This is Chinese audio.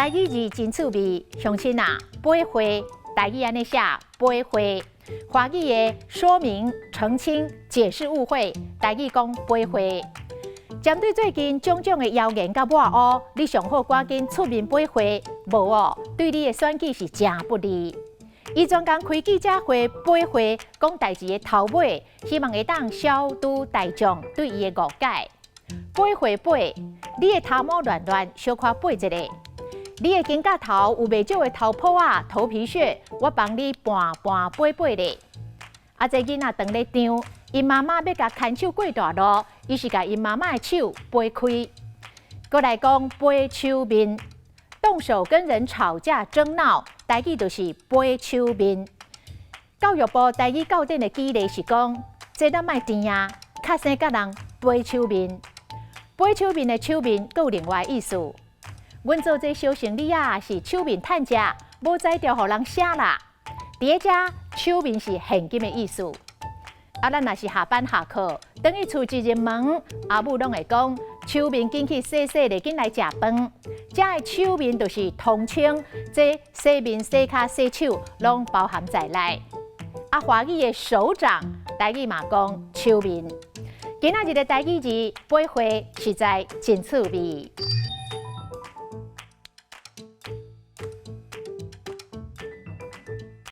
台语字真趣味，乡亲啊，八会台语安尼写八会，华语的说明、澄清、解释误会，台语讲八会。针对最近种种的谣言甲抹黑，你上好赶紧出面八会，无哦，对你的选举是真不利。伊专工开记者会八会，讲代志的头尾，希望会当消除大众对伊的误解。八会八，你的头毛乱乱，小可八一个。你的肩胛头有袂少的头泡啊、头皮屑，我帮你盘盘八八咧。啊，这囡仔当咧张，因妈妈要甲牵手过大路，伊是甲因妈妈的手掰开。过来讲掰手面，动手跟人吵架争闹，台语就是掰手面。教育部台语校正的基例是讲，这咱卖甜啊，较生甲人掰手面。掰手面的手面，佫有另外意思。阮做这小生意啊，是手面趁食，无在调互人写啦。伫遮手面是现金的意思。啊，咱若是下班下课，等于厝一入门，阿母拢会讲手面紧去洗洗咧，紧来食饭。遮的手面就是通称，这洗面、洗骹、洗手拢包含在内。啊，华语的手掌，台语嘛讲手面。今仔日的台语字八会实在真趣味。